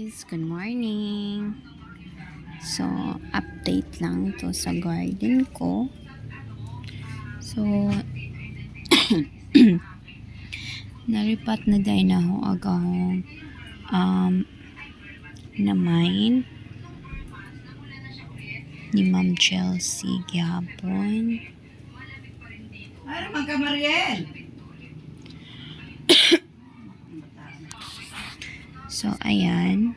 guys, good morning. So, update lang to sa garden ko. So, naripat na dahil na ako agahong na mine ni Ma'am Chelsea gihapon. Ano man ka, Mariel? So, ayan.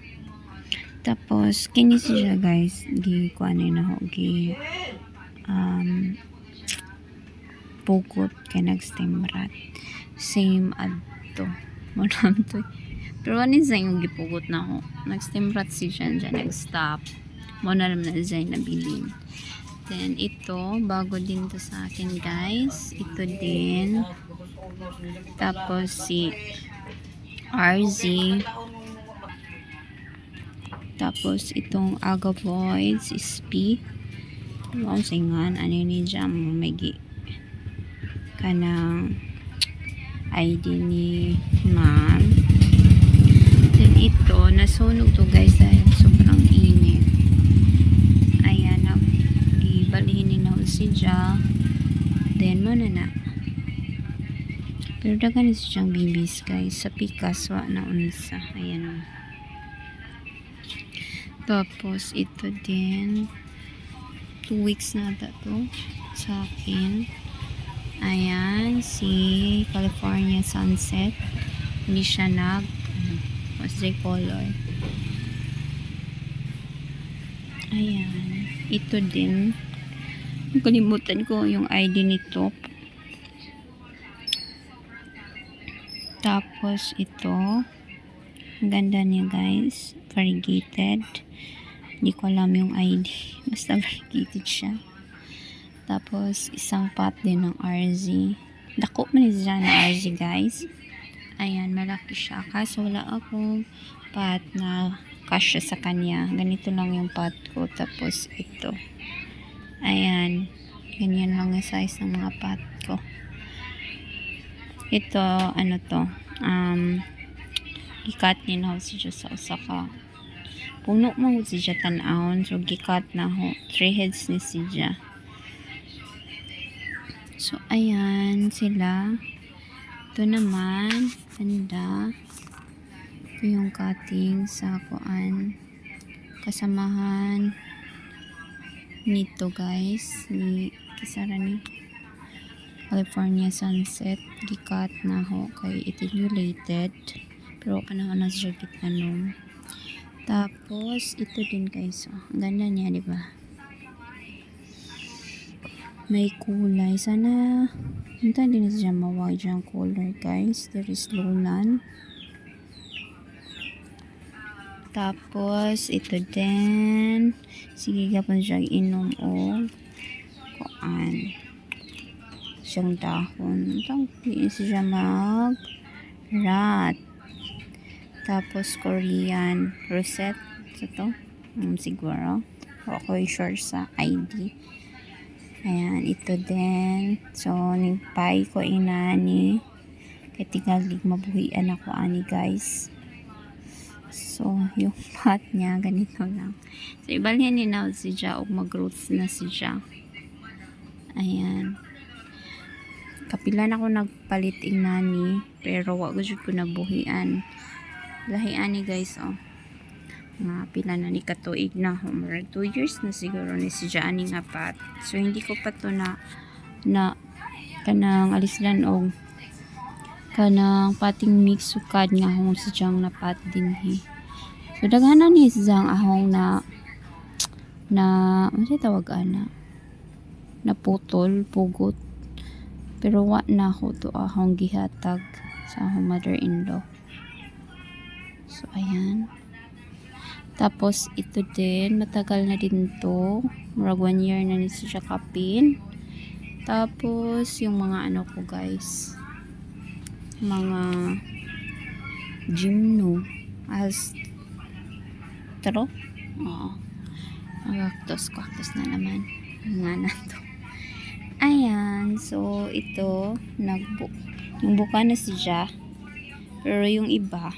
Tapos, kini siya guys, kuanin na ako, pugot kay nag-stemrat. Same adto. Monam to. Pero ano sa yung gipugot na ako? Nag-stemrat siya dyan, nag-stop. Muna naman na siya nabilin. Then, ito, bago din to sa akin guys. Ito din. Tapos, si RZ. Tapos, itong Agavoids is P. Ang singan, ano ni Jam, may kanang ID ni Ma'am. Then, ito, nasunog to guys dahil sobrang init. Ayan, ibalihin ni na si Ja. Then, muna na. Pero dagan na siyang bibis guys. Sa pikas, wa na unsa. Ayan o. Tapos, ito din. 2 weeks na ata to sa akin. Ayan, si California Sunset. Hindi siya what's the color? Ayan. Ito din. Kalimutan ko yung ID nito. Tapos, ito. Ang ganda niya guys. Variegated. Hindi ko alam yung ID. Basta variegated siya. Tapos, isang pot din ng RZ. Dako man siya ng RZ guys. Ayan, malaki siya. Kaso wala akong pot na kasya sa kanya. Ganito lang yung pot ko. Tapos, ito. Ayan. Ganyan lang yung size ng mga pot ko. Ito, ano to? Gikat ni na siya sa usaka. Puno mo siya tanawon. So, gikat na ho. 3 heads ni siya. So, ayan sila. Ito naman, ganda. Ito yung cutting sa kuan. Kasamahan nito guys. Ni kisara ni California Sunset. Gikat na ho kay itinulated. Pero panahon na siya gitanong. Tapos, ito din guys. Oh, ganda niya, di ba? May kulay. Sana hindi din siya mawag dyan color guys. There is Lolan. Tapos ito din. Sige ka pa siya inom o kuan. Siyang dahon. Hindi siya mag rat. Tapos Korean rosette. Ito. Siguro. Ako sure sa ID. Ayan, ito din. So, nagpay ko inani. Kaya tigalig mabuhian ako ani guys. So, yung pot niya, ganito lang. So, ibalhin ni na si Ja o mag-roots na si Ja. Ayan. Kapilan ako nagpalit inani. Pero wag ko nabuhian. Lahian ni guys, oh. Nga pila na ni katuig na ho. 2 years na siguro ni si Jani nga pat. So hindi ko pa to na kanang alislan og kanang pating mix sukad nga hong si Jang na pat din he. So daghanan ni si Jang ahong na ano tawag ana? Na putol, pugot. Pero wa na ko to ahong gihatag sa ahong mother-in-law. So ayan. Tapos, ito din. Matagal na din to. Murag 1 year na nito siya kapin. Tapos, yung mga ano ko guys. Mga gymno. Astro. Oo. Cactus na naman. Nga na to. Ayan. So, ito. Yung buka na siya. Pero yung iba,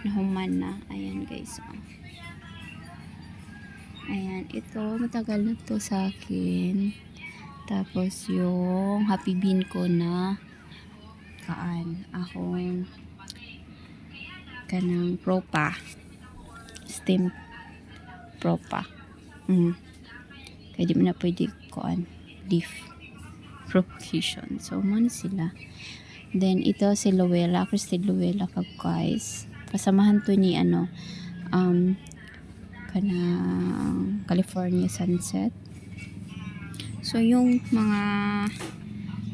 nahuman na. Ayan guys. Oh. Ayan, ito matagal na to sa akin. Tapos yung happy bean ko na ahon kanang propa. Steam propa. Kaya di mo na pwede leaf propagation. So, man sila. Then, ito si Luella, Christy Luella kag guys. Kasamahan to ni kanang California sunset. So, yung mga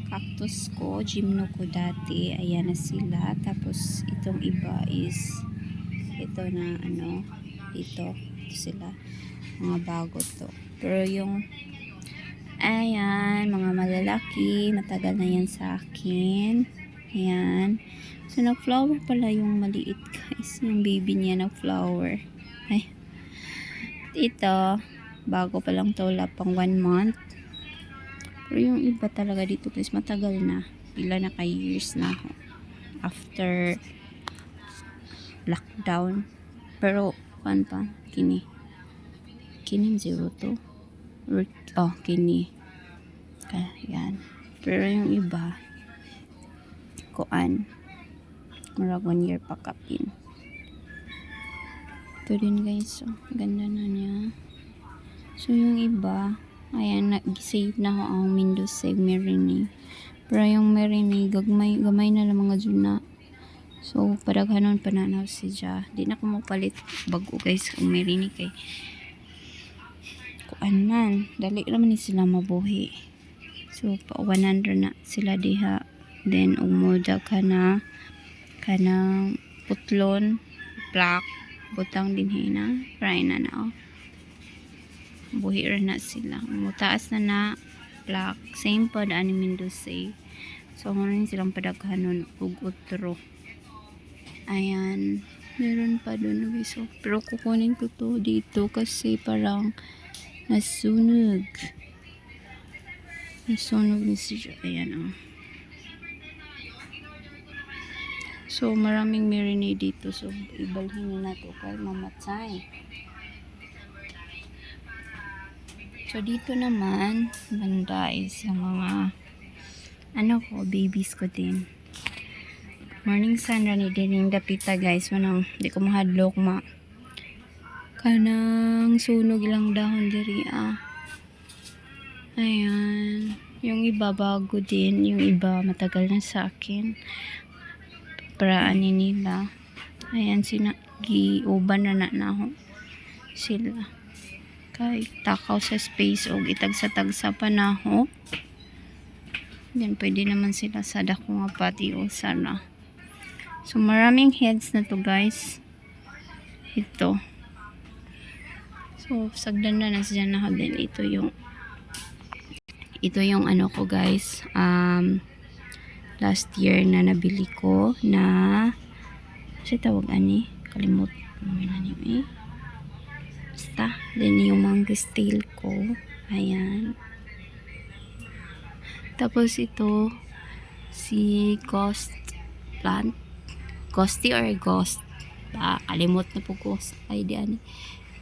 cactus ko, gymno ko dati, ayan na sila. Tapos, itong iba is ito na ito sila. Mga bago to. Pero yung ayan, mga malalaki, matagal na yan sa akin. Ayan. So, nag-flower pala yung maliit guys. Yung baby niya nag-flower. Ay. Ito, bago pa lang to, wala pang 1 month. Pero yung iba talaga dito guys, matagal na. Pila na years na ako. After lockdown. Pero, kini 02. Kini. Ayan. Pero yung iba, murag 1 year pa kapin. Ito din guys, ganda na niya. So yung iba, ayan, nag-save na ako ang Windows Save Merini. Pero yung Merini, gamay na lang mga dyan. So, padaghanon pananaw siya. Di na ko mapalit bago guys ang Merini kay man, dali naman ni sila mabuhi. So, pa 100 na sila diha. Then, umuda ka na kanang putlon, black, butang din hina, fry na na, buhi rin na sila. Mutaas na black, same pod ani Mendoza. So, maraming silang padaghanon ug utro. Ayan, meron pa doon guys. So, pero kukunin ko to dito kasi parang nasunog ni siya. Ayan So maraming marinade dito, so ibalhin na nato kay mamatay. So dito naman banda is yung mga babies ko din. Morning sun rani din dapita guys, manang di ko mahadlok kanang sunog ilang dahon diri Ayan, yung iba bago din, yung iba matagal na sa akin. Paraan nila. Ayan, giuban na ako sila. Kay takaw sa space o itagsa-tagsa pa na ako. Then pwede naman sila sa dako nga pati o sana. So maraming heads na to guys. Ito. So sagdan na siya na din. Ito yung ko guys. Last year na nabili ko na tawag kalimut basta. Then yung mango style ko, ayan. Tapos ito si ghost plant, ghosty or ghost, kalimut na po ghost ay di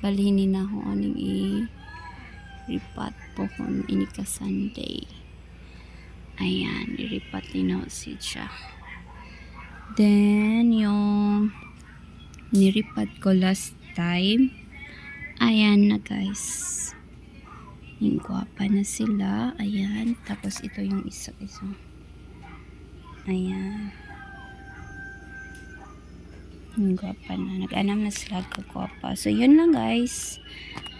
balhin na ako aning i-ripat po kung inika Sunday. Ayan, iripat din ako siya. Then, yung niripat ko last time, ayan na guys. Yung guwapa na sila. Ayan. Tapos, ito yung isa. Ayan. Yung guwapa na. Nag-anam na sila kagwapa. So, yun lang guys.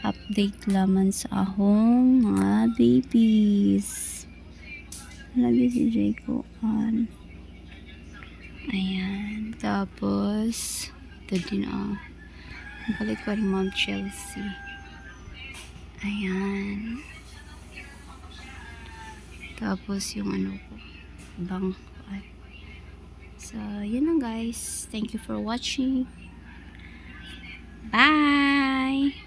Update laman sa ahong mga babies. Lagi si Jayco ayan. Tapos ito din balik ko rin Mom Chelsea. Ayan. Tapos yung ko bang so yun lang guys. Thank you for watching. Bye.